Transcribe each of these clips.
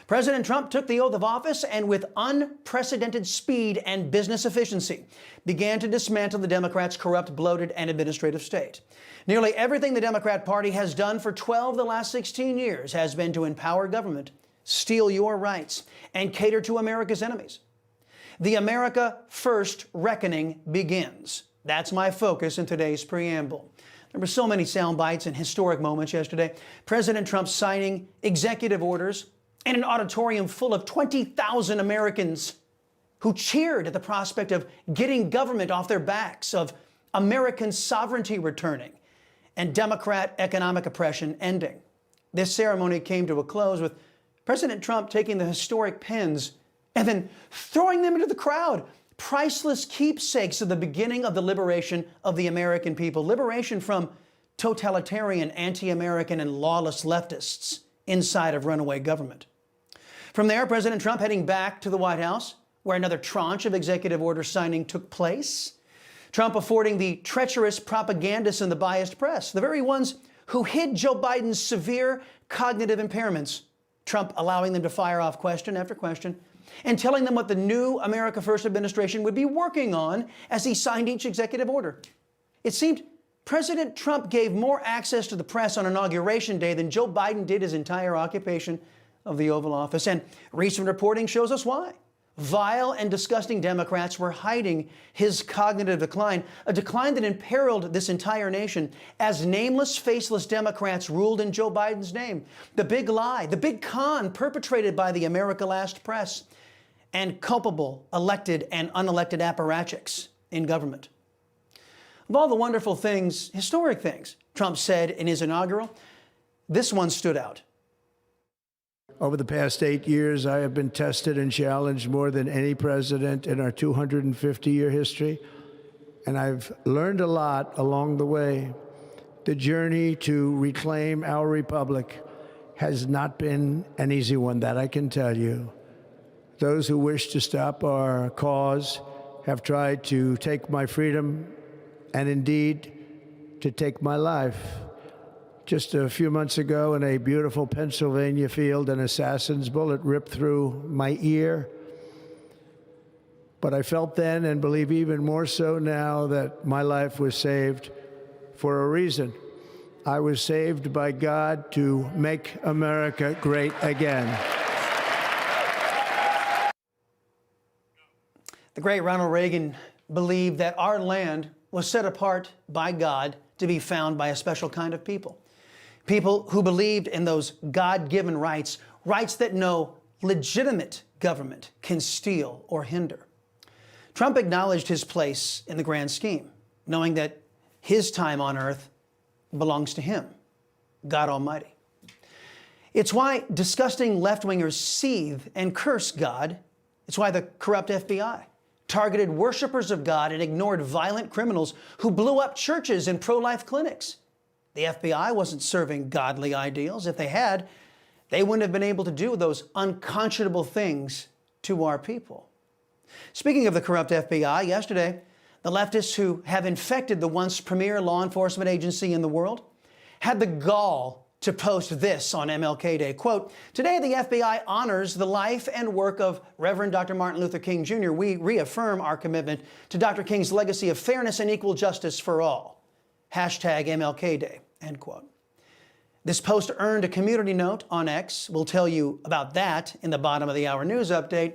President Trump took the oath of office and with unprecedented speed and business efficiency began to dismantle the Democrats' corrupt, bloated, and administrative state. Nearly everything the Democrat Party has done for 12 of the last 16 years has been to empower government, steal your rights, and cater to America's enemies. The America First reckoning begins. That's my focus in today's preamble. There were so many sound bites and historic moments yesterday. President Trump signing executive orders in an auditorium full of 20,000 Americans who cheered at the prospect of getting government off their backs, of American sovereignty returning, and Democrat economic oppression ending. This ceremony came to a close with President Trump taking the historic pens and then throwing them into the crowd. Priceless keepsakes of the beginning of the liberation of the American people. Liberation from totalitarian, anti-American, and lawless leftists inside of runaway government. From there, President Trump heading back to the White House, where another tranche of executive order signing took place. Trump affording the treacherous propagandists and the biased press, the very ones who hid Joe Biden's severe cognitive impairments, Trump allowing them to fire off question after question and telling them what the new America First administration would be working on as he signed each executive order. It seemed President Trump gave more access to the press on Inauguration Day than Joe Biden did his entire occupation of the Oval Office. And recent reporting shows us why. Vile and disgusting Democrats were hiding his cognitive decline, a decline that imperiled this entire nation as nameless, faceless Democrats ruled in Joe Biden's name. The big lie, the big con perpetrated by the America Last press and culpable elected and unelected apparatchiks in government. Of all the wonderful things, historic things, Trump said in his inaugural, this one stood out. Over the past 8 years, I have been tested and challenged more than any president in our 250-year history, and I've learned a lot along the way. The journey to reclaim our republic has not been an easy one, that I can tell you. Those who wish to stop our cause have tried to take my freedom and indeed to take my life. Just a few months ago in a beautiful Pennsylvania field, an assassin's bullet ripped through my ear. But I felt then, and believe even more so now, that my life was saved for a reason. I was saved by God to make America great again. The great Ronald Reagan believed that our land was set apart by God to be found by a special kind of people. People who believed in those God-given rights, rights that no legitimate government can steal or hinder. Trump acknowledged his place in the grand scheme, knowing that his time on earth belongs to him, God Almighty. It's why disgusting left-wingers seethe and curse God. It's why the corrupt FBI targeted worshipers of God and ignored violent criminals who blew up churches and pro-life clinics. The FBI wasn't serving godly ideals. If they had, they wouldn't have been able to do those unconscionable things to our people. Speaking of the corrupt FBI, yesterday, the leftists who have infected the once premier law enforcement agency in the world had the gall to post this on MLK Day. Quote, "Today the FBI honors the life and work of Reverend Dr. Martin Luther King Jr. We reaffirm our commitment to Dr. King's legacy of fairness and equal justice for all. Hashtag MLK Day," end quote. This post earned a community note on X. We'll tell you about that in the bottom of the hour news update.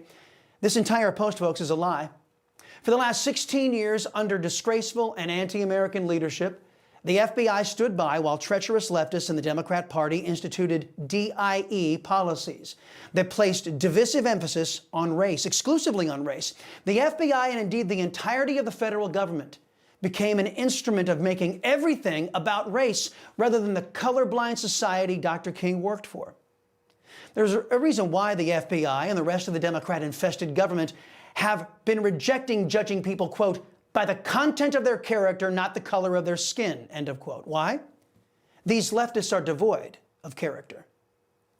This entire post, folks, is a lie. For the last 16 years, under disgraceful and anti-American leadership, the FBI stood by while treacherous leftists in the Democrat Party instituted DIE policies that placed divisive emphasis on race, exclusively on race. The FBI, and indeed the entirety of the federal government, became an instrument of making everything about race rather than the colorblind society Dr. King worked for. There's a reason why the FBI and the rest of the Democrat-infested government have been rejecting judging people, quote, by the content of their character, not the color of their skin, end of quote. Why? These leftists are devoid of character.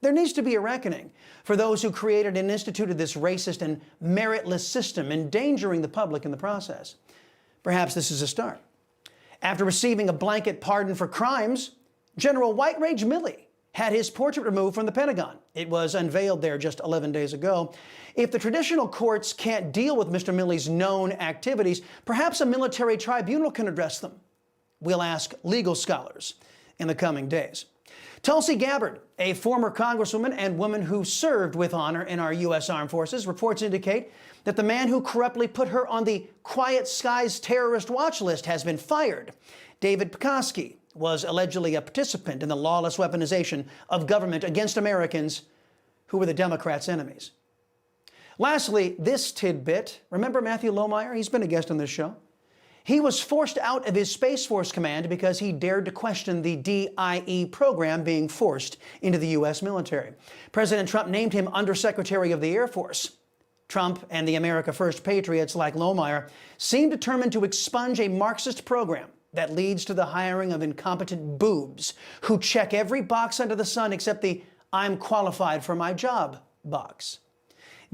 There needs to be a reckoning for those who created and instituted this racist and meritless system, endangering the public in the process. Perhaps this is a start. After receiving a blanket pardon for crimes, General White Rage Milley had his portrait removed from the Pentagon. It was unveiled there just 11 days ago. If the traditional courts can't deal with Mr. Milley's known activities, perhaps a military tribunal can address them. We'll ask legal scholars in the coming days. Tulsi Gabbard, a former congresswoman and woman who served with honor in our U.S. Armed Forces, reports indicate that the man who corruptly put her on the Quiet Skies terrorist watch list has been fired. David Pekoske was allegedly a participant in the lawless weaponization of government against Americans who were the Democrats' enemies. Lastly, this tidbit. Remember Matthew Lohmeyer? He's been a guest on this show. He was forced out of his Space Force command because he dared to question the DIE program being forced into the U.S. military. President Trump named him Undersecretary of the Air Force. Trump and the America First patriots like Lohmeyer seem determined to expunge a Marxist program that leads to the hiring of incompetent boobs who check every box under the sun except the "I'm qualified for my job" box.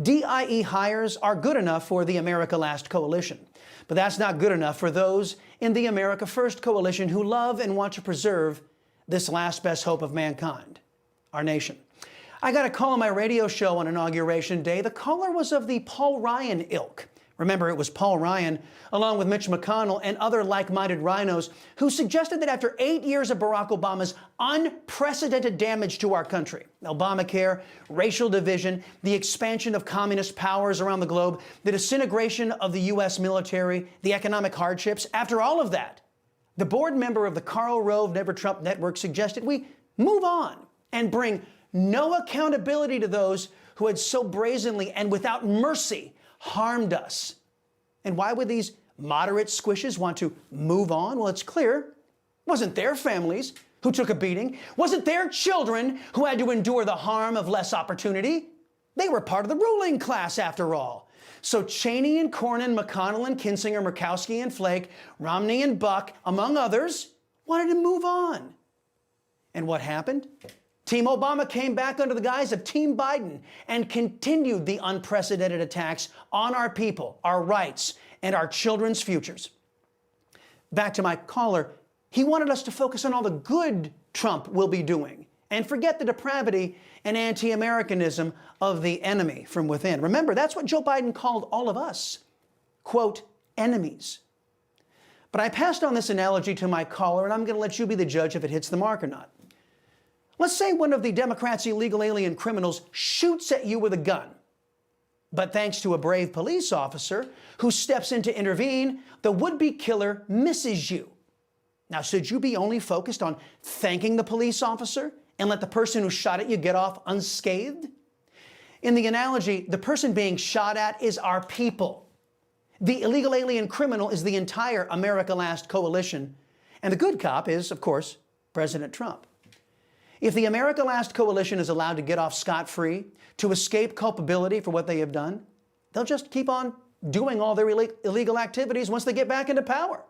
DIE hires are good enough for the America Last coalition, but that's not good enough for those in the America First coalition who love and want to preserve this last best hope of mankind, our nation. I got a call on my radio show on Inauguration Day. The caller was of the Paul Ryan ilk. Remember, it was Paul Ryan, along with Mitch McConnell and other like-minded rhinos, who suggested that after 8 years of Barack Obama's unprecedented damage to our country, Obamacare, racial division, the expansion of communist powers around the globe, the disintegration of the U.S. military, the economic hardships, after all of that, the board member of the Karl Rove Never Trump Network suggested we move on and bring no accountability to those who had so brazenly and without mercy harmed us. And why would these moderate squishes want to move on? Well, it's clear. It wasn't their families who took a beating. It wasn't their children who had to endure the harm of less opportunity. They were part of the ruling class, after all. So Cheney and Cornyn, McConnell and Kinzinger, Murkowski and Flake, Romney and Buck, among others, wanted to move on. And what happened? Team Obama came back under the guise of Team Biden and continued the unprecedented attacks on our people, our rights, and our children's futures. Back to my caller, he wanted us to focus on all the good Trump will be doing and forget the depravity and anti-Americanism of the enemy from within. Remember, that's what Joe Biden called all of us, quote, enemies. But I passed on this analogy to my caller, and I'm going to let you be the judge if it hits the mark or not. Let's say one of the Democrats' illegal alien criminals shoots at you with a gun. But thanks to a brave police officer who steps in to intervene, the would-be killer misses you. Now, should you be only focused on thanking the police officer and let the person who shot at you get off unscathed? In the analogy, the person being shot at is our people. The illegal alien criminal is the entire America Last coalition. And the good cop is, of course, President Trump. If the America Last coalition is allowed to get off scot-free, to escape culpability for what they have done, they'll just keep on doing all their illegal activities once they get back into power.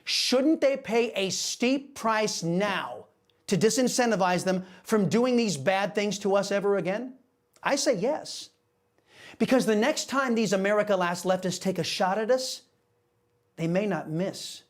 Shouldn't they pay a steep price now to disincentivize them from doing these bad things to us ever again? I say yes. Because the next time these America Last leftists take a shot at us, they may not miss.